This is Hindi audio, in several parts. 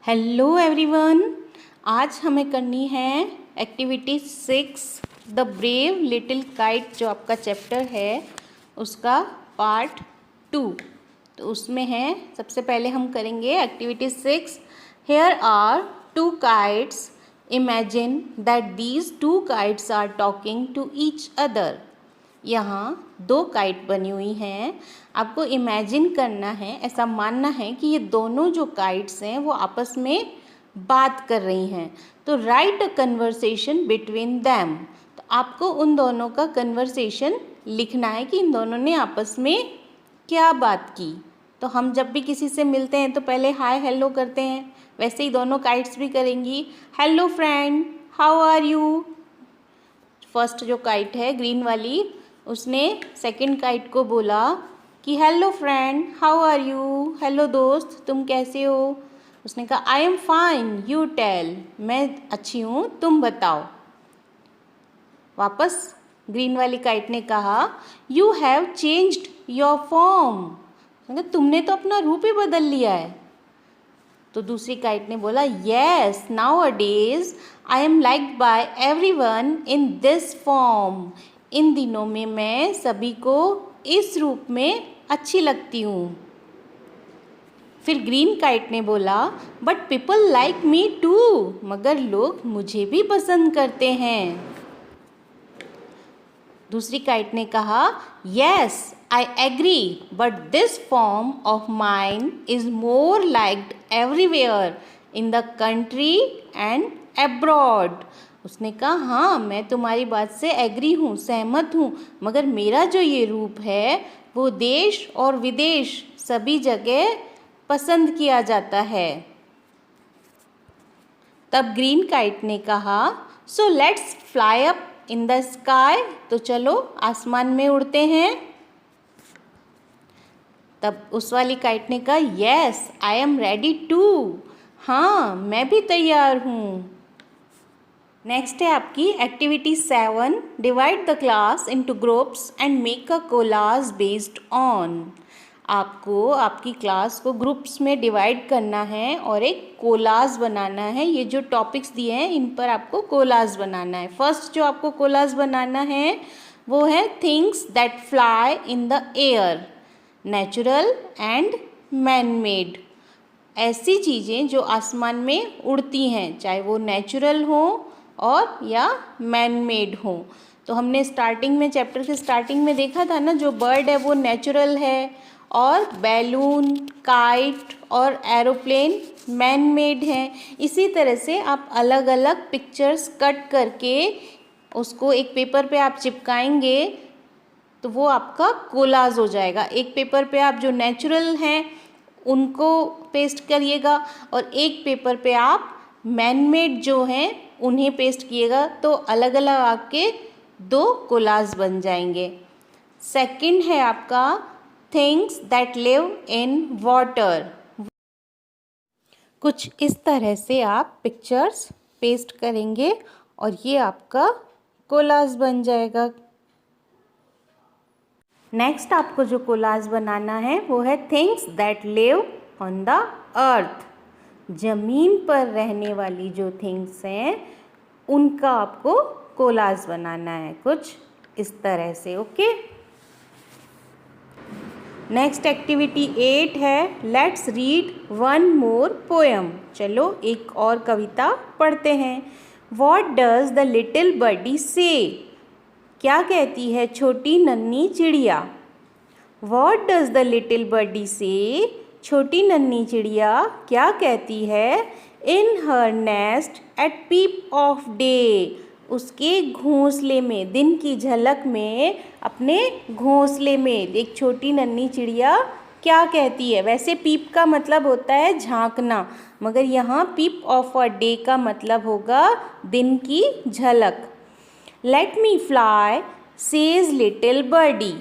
Hello everyone. आज हमें करनी है activity 6 the brave little kite, जो आपका चैप्टर है उसका पार्ट 2। तो उसमें है, सबसे पहले हम करेंगे activity 6। Here are 2 kites, imagine that these 2 kites are talking to each other. यहाँ 2 काइट बनी हुई हैं। आपको इमेजिन करना है, ऐसा मानना है कि ये दोनों जो काइट्स हैं वो आपस में बात कर रही हैं। तो right a conversation between them. तो आपको उन दोनों का कन्वर्सेशन लिखना है कि इन दोनों ने आपस में क्या बात की। तो हम जब भी किसी से मिलते हैं तो पहले हाय हेलो करते हैं, वैसे ही दोनों काइट्स भी करेंगी। Hello friend, how are you. First जो काइट है ग्रीन वाली, उसने सेकंड काइट को बोला कि hello friend, how are you. Hello दोस्त, तुम कैसे हो। उसने कहा I am fine, you tell. मैं अच्छी हूँ, तुम बताओ। वापस ग्रीन वाली काइट ने कहा you have changed your form. तुमने तो अपना रूप ही बदल लिया है। तो दूसरी काइट ने बोला yes, nowadays I am liked by everyone in this form. इन दिनों में मैं सभी को इस रूप में अच्छी लगती हूँ। फिर ग्रीन काइट ने बोला but people like me too, मगर लोग मुझे भी पसंद करते हैं। दूसरी काइट ने कहा yes I agree, but this form of mine is more liked everywhere in the country and abroad. उसने कहा हाँ, मैं तुम्हारी बात से एग्री हूँ, सहमत हूँ, मगर मेरा जो ये रूप है वो देश और विदेश सभी जगह पसंद किया जाता है। तब ग्रीन काइट ने कहा so let's fly up in the sky. तो चलो आसमान में उड़ते हैं। तब उस वाली काइट ने कहा yes I am ready to. हाँ, मैं भी तैयार हूँ। नेक्स्ट है आपकी activity 7। Divide the class into groups and make a collage based on. आपको आपकी क्लास को ग्रुप्स में डिवाइड करना है और एक कोलाज बनाना है। ये जो टॉपिक्स दिए हैं इन पर आपको कोलाज बनाना है। फर्स्ट जो आपको कोलाज बनाना है वो है things that fly in the air, natural and man made. ऐसी चीज़ें जो आसमान में उड़ती हैं, चाहे वो नेचुरल हो और या मैन मेड हो। तो हमने स्टार्टिंग में, चैप्टर के स्टार्टिंग में देखा था ना, जो बर्ड है वो नेचुरल है और बैलून, काइट और एरोप्लेन मैन मेड हैं। इसी तरह से आप अलग अलग पिक्चर्स कट करके उसको एक पेपर पे आप चिपकाएंगे तो वो आपका कोलाज हो जाएगा। एक पेपर पे आप जो नेचुरल हैं उनको पेस्ट करिएगा और एक पेपर पे आप मैन मेड जो हैं उन्हें पेस्ट किएगा, तो अलग अलग आपके 2 कोलाज बन जाएंगे। सेकंड है आपका things that live in water. कुछ इस तरह से आप पिक्चर्स पेस्ट करेंगे और ये आपका कोलाज बन जाएगा। नेक्स्ट आपको जो कोलाज बनाना है वो है things that live on the earth. ज़मीन पर रहने वाली जो थिंग्स हैं उनका आपको कोलाज बनाना है कुछ इस तरह से। ओके। नेक्स्ट एक्टिविटी 8 है let's read one more poem. चलो एक और कविता पढ़ते हैं। What does the little birdie say. क्या कहती है छोटी नन्ही चिड़िया। What does the little birdie say. छोटी नन्ही चिड़िया क्या कहती है। In her nest at peep of day. उसके घोंसले में, दिन की झलक में, अपने घोंसले में एक छोटी नन्ही चिड़िया क्या कहती है। वैसे पीप का मतलब होता है झांकना, मगर यहाँ पीप ऑफ अ डे का मतलब होगा दिन की झलक। Let me fly says little birdie.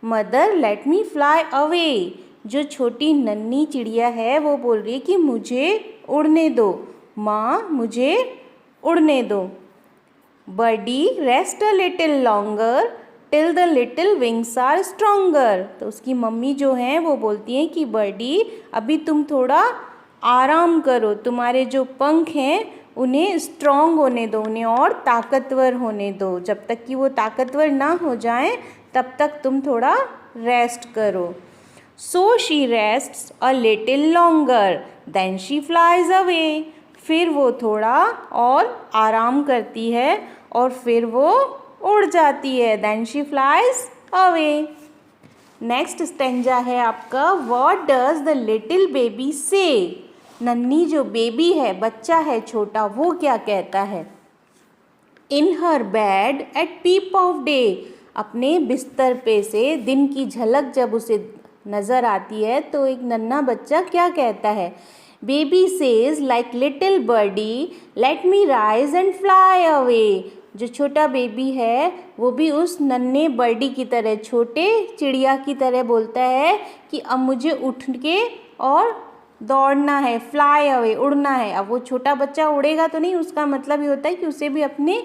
Mother let me fly away. जो छोटी नन्ही चिड़िया है वो बोल रही है कि मुझे उड़ने दो, माँ मुझे उड़ने दो। Birdie rest a little longer till the little wings are stronger. तो उसकी मम्मी जो है वो बोलती हैं कि बर्डी अभी तुम थोड़ा आराम करो, तुम्हारे जो पंख हैं उन्हें स्ट्रॉन्ग होने दो, उन्हें और ताकतवर होने दो। जब तक कि वो ताकतवर ना हो जाएं तब तक तुम थोड़ा रेस्ट करो। So she rests a little longer than she flies away. फिर वो थोड़ा और आराम करती है और फिर वो उड़ जाती है। Then she flies away. Next stanza है आपका, what does the little baby say. नन्ही जो बेबी है, बच्चा है छोटा, वो क्या कहता है। In her bed at peep of day. अपने बिस्तर पे से दिन की झलक जब उसे नज़र आती है तो एक नन्हा बच्चा क्या कहता है। Baby says like little birdie let me rise and fly away. जो छोटा बेबी है वो भी उस नन्हे बर्डी की तरह, छोटे चिड़िया की तरह बोलता है कि अब मुझे उठ के और दौड़ना है, फ्लाई अवे, उड़ना है। अब वो छोटा बच्चा उड़ेगा तो नहीं, उसका मतलब ये होता है कि उसे भी अपनी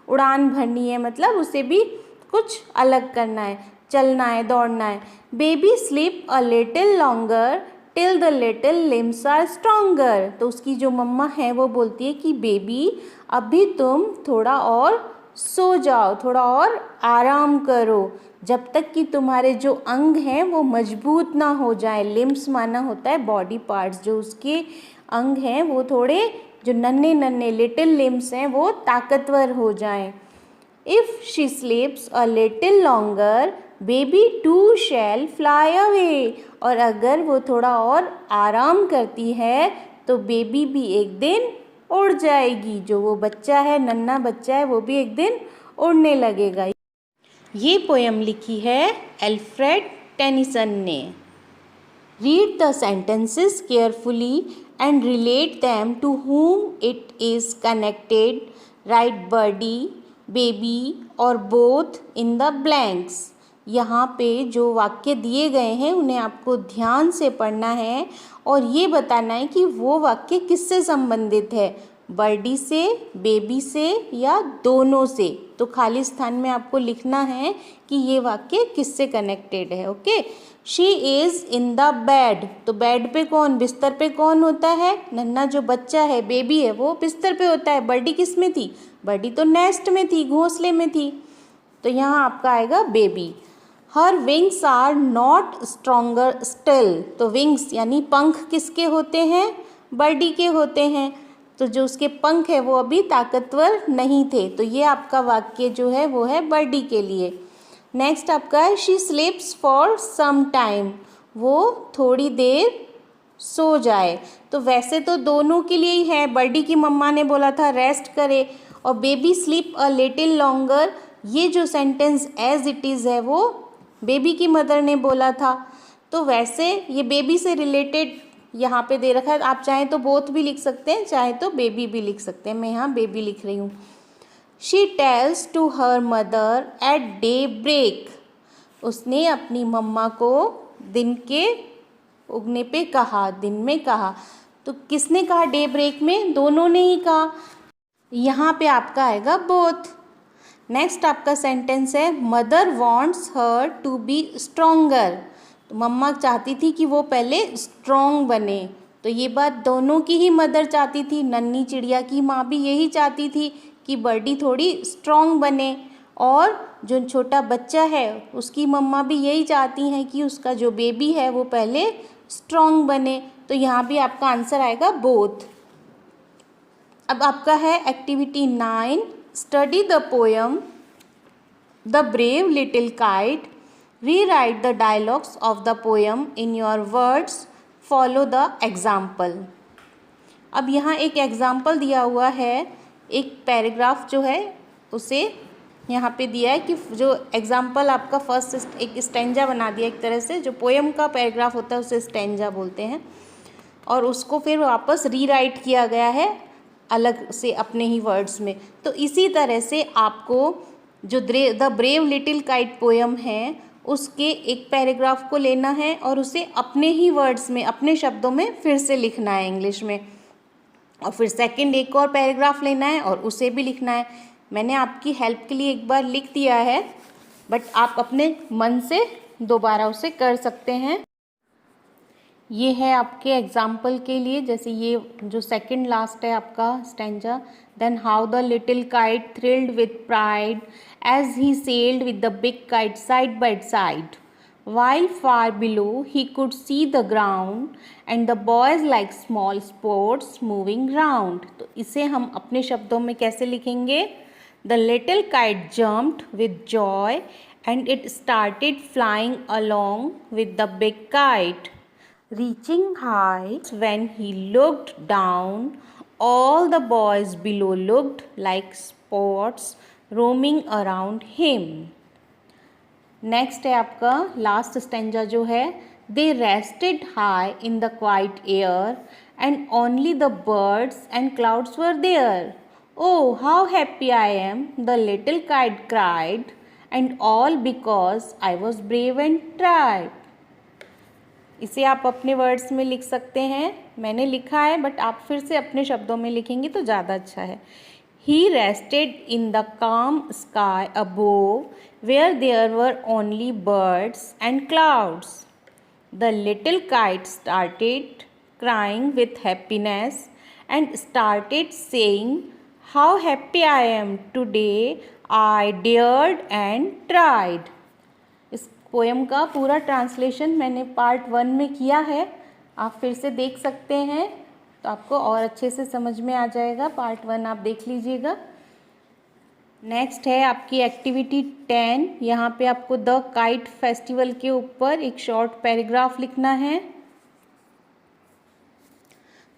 उड़ान भरनी है, मतलब उसे भी कुछ अलग करना है, चलना है, दौड़ना है। Baby sleep a little longer till the little limbs are stronger. तो उसकी जो मम्मा है वो बोलती है कि बेबी अभी तुम थोड़ा और सो जाओ, थोड़ा और आराम करो, जब तक कि तुम्हारे जो अंग हैं वो मजबूत ना हो जाए। लिम्स माना होता है बॉडी पार्ट्स, जो उसके अंग हैं वो थोड़े, जो नन्हे नन्हे लिटिल लिम्स हैं वो ताकतवर हो जाएं। If she स्लीप्स a little longer baby to shell fly away. और अगर वो थोड़ा और आराम करती है तो बेबी भी एक दिन उड़ जाएगी। जो वो बच्चा है, नन्हा बच्चा है, वो भी एक दिन उड़ने लगेगा। ये पोयम लिखी है एल्फ्रेड टेनिसन ने। Read the sentences carefully and relate them to whom it is connected. Write birdie, baby और बोथ इन द ब्लैंक्स। यहाँ पे जो वाक्य दिए गए हैं उन्हें आपको ध्यान से पढ़ना है और ये बताना है कि वो वाक्य किससे संबंधित है, बर्डी से, बेबी से या दोनों से। तो खाली स्थान में आपको लिखना है कि ये वाक्य किससे कनेक्टेड है। Okay. She is in the bed. तो बेड पे कौन, बिस्तर पे कौन होता है, नन्हा जो बच्चा है, बेबी है, वो बिस्तर पे होता है। बर्डी किस में थी, बर्डी तो नेस्ट में थी, घोंसले में थी। तो यहाँ आपका आएगा baby. Her wings are not stronger still. तो विंग्स यानी पंख किसके होते हैं, बर्डी के होते हैं। तो जो उसके पंख है वो अभी ताकतवर नहीं थे। तो ये आपका वाक्य जो है वो है बर्डी के लिए। नेक्स्ट आपका है she sleeps for some time. वो थोड़ी देर सो जाए। तो वैसे तो दोनों के लिए ही है, बर्डी की मम्मा ने बोला था रेस्ट करे, और baby sleep a little longer, ये जो सेंटेंस एज इट इज़ है वो बेबी की मदर ने बोला था। तो वैसे ये बेबी से रिलेटेड यहाँ पे दे रखा है। आप चाहें तो बोथ भी लिख सकते हैं, चाहे तो बेबी भी लिख सकते हैं। मैं यहाँ बेबी लिख रही हूँ। She tells to her mother at day break. उसने अपनी मम्मा को दिन के उगने पे कहा, दिन में कहा। तो किसने कहा डे ब्रेक में, दोनों ने ही कहा। यहाँ पे आपका आएगा बोथ। नेक्स्ट आपका सेंटेंस है mother wants her to be stronger. तो मम्मा चाहती थी कि वो पहले स्ट्रॉन्ग बने। तो ये बात दोनों की ही मदर चाहती थी, नन्ही चिड़िया की माँ भी यही चाहती थी कि बर्डी थोड़ी स्ट्रॉन्ग बने, और जो छोटा बच्चा है उसकी मम्मा भी यही चाहती हैं कि उसका जो बेबी है वो पहले स्ट्रॉन्ग बने। तो यहाँ भी आपका आंसर आएगा बोथ। अब आपका है activity 9, study the poem the brave little kite. Rewrite the dialogues of the poem in your words, follow the example. अब यहाँ एक एग्जाम्पल दिया हुआ है, एक पैराग्राफ जो है उसे यहाँ पे दिया है कि जो एग्जाम्पल आपका फर्स्ट एक स्टेंजा बना दिया एक तरह से। जो पोयम का पैराग्राफ होता है उसे स्टेंजा बोलते हैं, और उसको फिर वापस रीराइट किया गया है अलग से अपने ही वर्ड्स में। तो इसी तरह से आपको जो the brave little kite poem है उसके एक पैराग्राफ को लेना है और उसे अपने ही वर्ड्स में, अपने शब्दों में फिर से लिखना है इंग्लिश में, और फिर सेकंड एक और पैराग्राफ लेना है और उसे भी लिखना है। मैंने आपकी हेल्प के लिए एक बार लिख दिया है, बट आप अपने मन से दोबारा उसे कर सकते हैं। ये है आपके एग्जाम्पल के लिए, जैसे ये जो सेकंड लास्ट है आपका stanza, then how the little kite thrilled with pride as he sailed with the big kite side by side, while far below he could see the ground and the boys like small spots moving round। तो इसे हम अपने शब्दों में कैसे लिखेंगे? The little kite jumped with joy and it started flying along with the big kite, reaching high when he looked down, all the boys below looked like spots roaming around him। Next है आपका लास्ट स्टेंजा जो है, they rested high in the quiet air and only the birds and clouds were there, oh how happy I am the little kite cried and all because I was brave and tried. इसे आप अपने वर्ड्स में लिख सकते हैं, मैंने लिखा है बट आप फिर से अपने शब्दों में लिखेंगे तो ज़्यादा अच्छा है। He rested in the calm sky above, where there were only birds and clouds. The little kite started crying with happiness and started saying, "How happy I am today! I dared and tried." इस पोएम का पूरा ट्रांसलेशन मैंने पार्ट 1 में किया है, आप फिर से देख सकते हैं तो आपको और अच्छे से समझ में आ जाएगा। पार्ट 1 आप देख लीजिएगा। नेक्स्ट है आपकी एक्टिविटी 10। यहाँ पे आपको द काइट फेस्टिवल के ऊपर एक शॉर्ट पैराग्राफ लिखना है।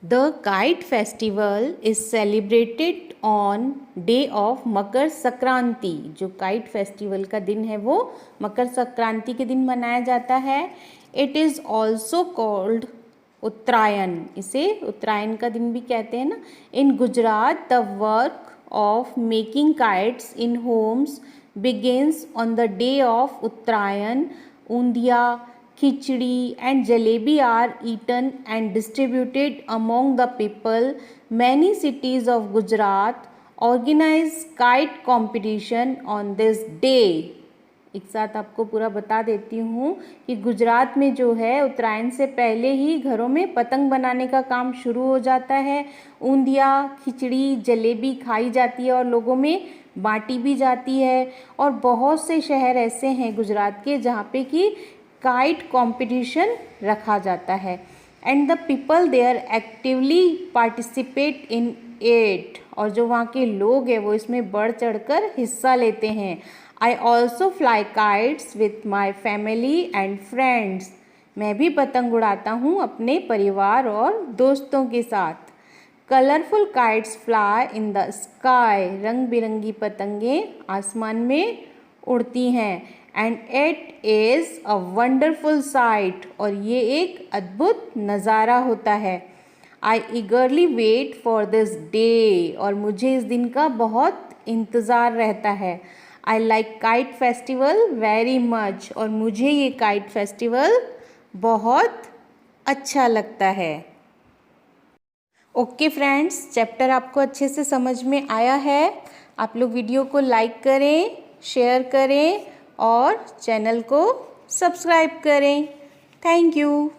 The kite festival is celebrated on day of Makar Sankranti. जो काइट फेस्टिवल का दिन है वो मकर संक्रांति के दिन मनाया जाता है। It is also called Uttarayan, इसे उत्तरायण का दिन भी कहते हैं ना। In Gujarat the work of making kites in homes begins on the day of Uttarayan. Undhiyu, khichdi and jalebi are eaten and distributed among the people. Many cities of Gujarat organise kite competition on this day. एक साथ आपको पूरा बता देती हूँ कि गुजरात में जो है उत्तरायण से पहले ही घरों में पतंग बनाने का काम शुरू हो जाता है। ऊंधिया, खिचड़ी, जलेबी खाई जाती है और लोगों में बांटी भी जाती है। और बहुत से शहर ऐसे हैं गुजरात के जहाँ पे कि काइट कंपटीशन रखा जाता है and the people there actively participate in it. और जो वहाँ के लोग हैं वो इसमें बढ़ चढ़कर हिस्सा लेते हैं। I also fly kites with my family and friends। मैं भी पतंग उड़ाता हूँ अपने परिवार और दोस्तों के साथ। Colourful kites fly in the sky. रंग बिरंगी पतंगें आसमान में उड़ती हैं। And it is a wonderful sight. और ये एक अद्भुत नज़ारा होता है। I eagerly wait for this day. और मुझे इस दिन का बहुत इंतज़ार रहता है। I like kite festival very much. और मुझे ये काइट फेस्टिवल बहुत अच्छा लगता है। ओके फ्रेंड्स, चैप्टर आपको अच्छे से समझ में आया है। आप लोग वीडियो को लाइक करें, शेयर करें और चैनल को सब्सक्राइब करें। Thank you.